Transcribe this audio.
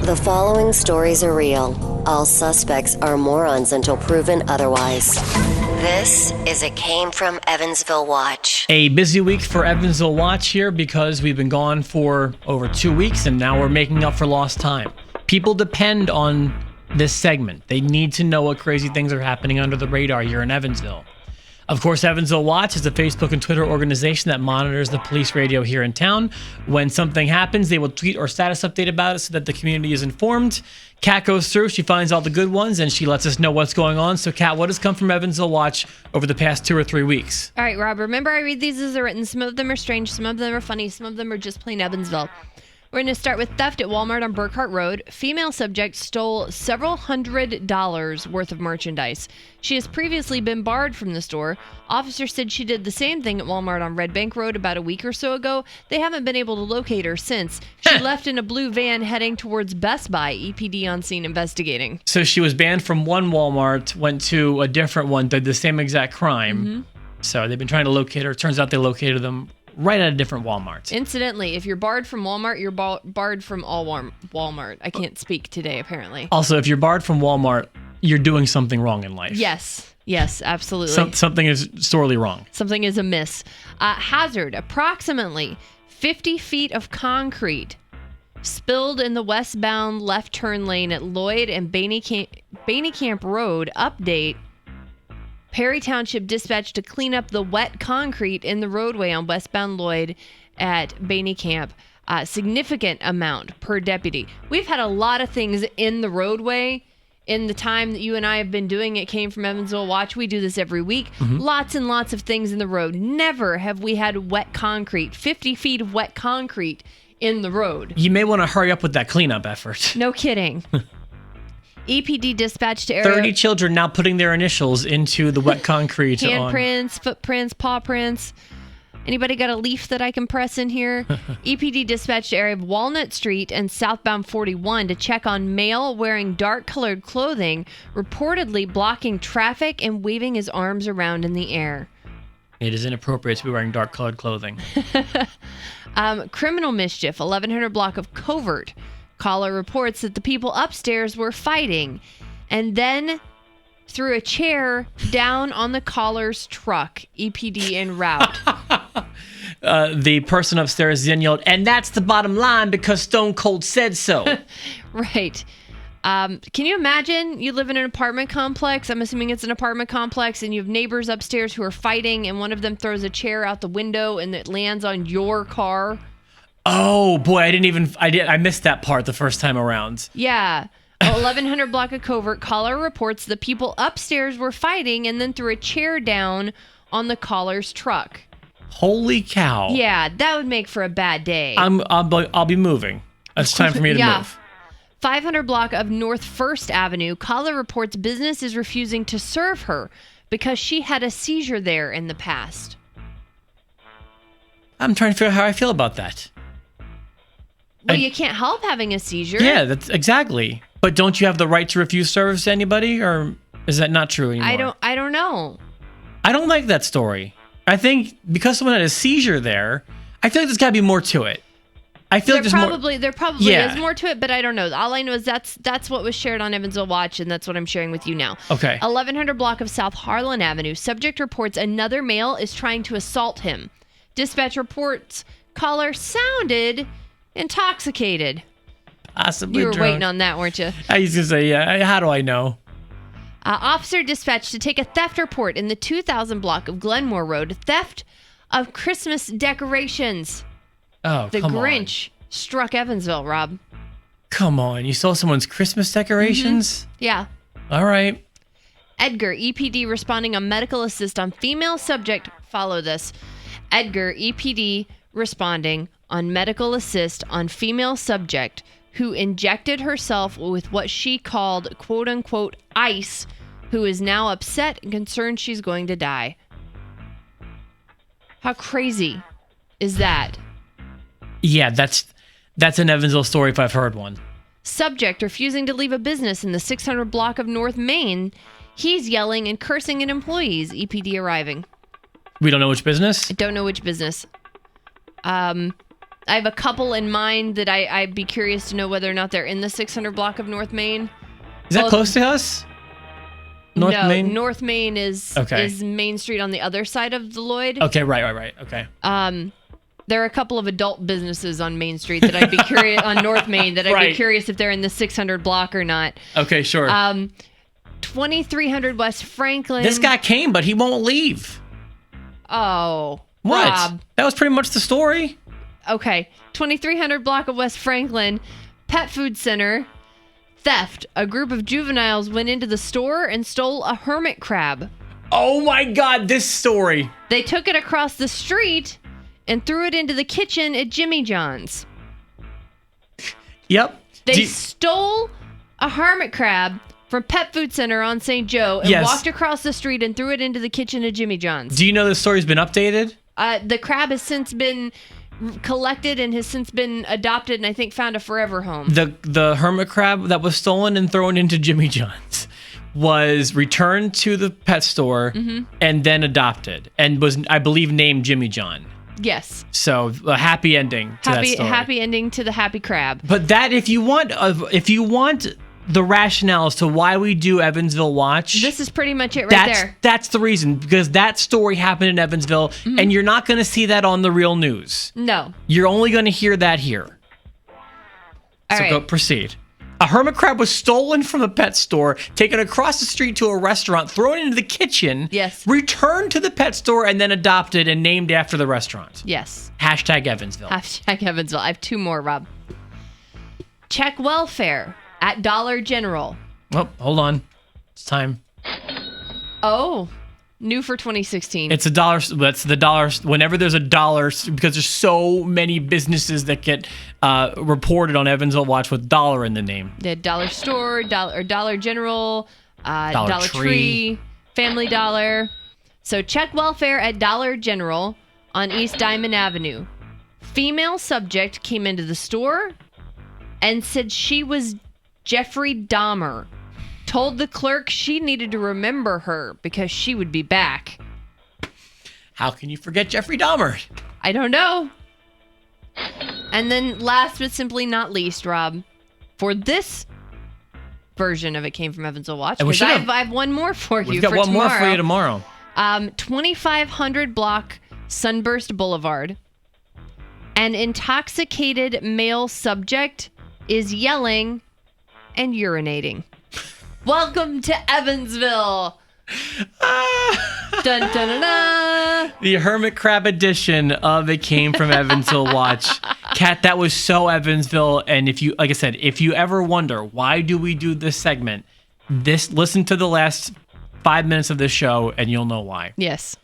The following stories are real. All suspects are morons until proven otherwise. This is a Came from Evansville Watch. A busy week for Evansville Watch here because we've been gone for over 2 weeks and now we're making up for lost time. People depend on this segment. They need to know what crazy things are happening under the radar here in Evansville. Of course, Evansville Watch is a Facebook and Twitter organization that monitors the police radio here in town. When something happens, they will tweet or status update about it so that the community is informed. Kat goes through, she finds all the good ones, and she lets us know what's going on. So, Kat, what has come from Evansville Watch over the past 2 or 3 weeks? All right, Rob, remember I read these as they're written. Some of them are strange, some of them are funny, some of them are just plain Evansville. We're going to start with theft at Walmart on Burkhart Road. Female subject stole several $100s worth of merchandise. She has previously been barred from the store. Officers said she did the same thing at Walmart on Red Bank Road about a week or so ago. They haven't been able to locate her since. She left in a blue van heading towards Best Buy. EPD on scene investigating. So she was banned from one Walmart, went to a different one, did the same exact crime. Mm-hmm. So they've been trying to locate her. Turns out they located them right at a different Walmart. Incidentally, if you're barred from Walmart, you're barred from all Walmart. I can't speak today, apparently. Also, if you're barred from Walmart, you're doing something wrong in life. Yes, absolutely. Something is sorely wrong. Something is amiss. Hazard, approximately 50 feet of concrete spilled in the westbound left turn lane at Lloyd and Camp Road. Update. Perry Township dispatched to clean up the wet concrete in the roadway on westbound Lloyd at Camp. Significant amount per deputy. We've had a lot of things in the roadway in the time that you and I have been doing it. Came from Evansville Watch. We do this every week. Mm-hmm. Lots and lots of things in the road. Never have we had wet concrete, 50 feet of wet concrete in the road. You may want to hurry up with that cleanup effort. No kidding. EPD dispatched to area. 30 children now putting their initials into the wet concrete. Handprints, footprints, paw prints. Anybody got a leaf that I can press in here? EPD dispatched to area of Walnut Street and southbound 41 to check on male wearing dark-colored clothing, reportedly blocking traffic and waving his arms around in the air. It is inappropriate to be wearing dark-colored clothing. Criminal mischief, 1100 block of Covert. Caller reports that the people upstairs were fighting and then threw a chair down on the caller's truck. EPD en route. The person upstairs then yelled, "And that's the bottom line because Stone Cold said so." Right. Can you imagine you live in an apartment complex? I'm assuming it's an apartment complex, and you have neighbors upstairs who are fighting, and one of them throws a chair out the window and it lands on your car. Oh boy, I missed that part the first time around. Yeah. 1100 block of Covert. Caller reports the people upstairs were fighting and then threw a chair down on the caller's truck. Holy cow. Yeah, that would make for a bad day. I'll be moving. It's time for me to move. 500 block of North 1st Avenue. Caller reports business is refusing to serve her because she had a seizure there in the past. I'm trying to figure out how I feel about that. Well, you can't help having a seizure. Yeah, that's exactly. But don't you have the right to refuse service to anybody, or is that not true anymore? I don't know. I don't like that story. I think because someone had a seizure there, I feel like there's got to be more to it. I feel there probably is more to it, but I don't know. All I know is that's what was shared on Evansville Watch, and that's what I'm sharing with you now. Okay. 1100 block of South Harlan Avenue. Subject reports another male is trying to assault him. Dispatch reports caller sounded intoxicated. Possibly You were drunk. waiting on that, weren't you? I used to say, yeah. How do I know? Officer dispatched to take a theft report in the 2000 block of Glenmore Road. Theft of Christmas decorations. Oh, The come Grinch struck Evansville, Rob. Come on. You stole someone's Christmas decorations? Mm-hmm. Yeah. All right. Edgar, EPD responding on medical assist on female subject. Follow this. Edgar, EPD responding on medical assist on female subject who injected herself with what she called quote unquote ice, who is now upset and concerned she's going to die. How crazy is that? Yeah, that's an Evansville story if I've heard one. Subject refusing to leave a business in the 600 block of North Main. He's yelling and cursing at employees. EPD arriving. We don't know which business? I don't know which business. I have a couple in mind that I'd be curious to know whether or not they're in the 600 block of North Main. Is that close to us? North Main? North Main is Main Street on the other side of the Lloyd. Okay, right. Okay. There are a couple of adult businesses on Main Street that I'd be curious on North Main that I'd be curious if they're in the 600 block or not. Okay, sure. 2300 West Franklin. This guy came, but he won't leave. Oh, what? Rob. That was pretty much the story. Okay, 2300 block of West Franklin, pet food center, theft. A group of juveniles went into the store and stole a hermit crab. Oh my God, this story. They took it across the street and threw it into the kitchen at Jimmy John's. Yep. They stole a hermit crab from Pet Food Center on St. Joe and walked across the street and threw it into the kitchen at Jimmy John's. Do you know this story's been updated? The crab has since been collected and has since been adopted and I think found a forever home. The hermit crab that was stolen and thrown into Jimmy John's was returned to the pet store and then adopted and was, I believe, named Jimmy John. Yes. So a happy ending to that story. Happy ending to the happy crab. But that, if you want the rationale as to why we do Evansville Watch, this is pretty much it there. That's the reason, because that story happened in Evansville, and you're not going to see that on the real news. No. You're only going to hear that here. Go proceed. A hermit crab was stolen from a pet store, taken across the street to a restaurant, thrown into the kitchen, returned to the pet store, and then adopted and named after the restaurant. Yes. Hashtag Evansville. Hashtag Evansville. I have two more, Rob. Check welfare at Dollar General. Oh, hold on. It's time. Oh, new for 2016. It's $1. That's the dollar. Whenever there's $1, because there's so many businesses that get reported on Evansville Watch with $, in the name. The Dollar Store, Dollar General, Dollar Tree, Family Dollar. So check welfare at Dollar General on East Diamond Avenue. Female subject came into the store and said she was Jeffrey Dahmer. Told the clerk she needed to remember her because she would be back. How can you forget Jeffrey Dahmer? I don't know. And then last but simply not least, Rob, for this version of It Came From Evansville Watch, because I have one more for you. We've got one more for you tomorrow. 2500 block Sunburst Boulevard. An intoxicated male subject is yelling and urinating. Welcome to Evansville. Dun, dun, dun, dun. The Hermit Crab edition of It Came From Evansville Watch. Kat, that was so Evansville. And if you, like I said, if you ever wonder why do we do this segment, listen to the last 5 minutes of this show and you'll know why. Yes.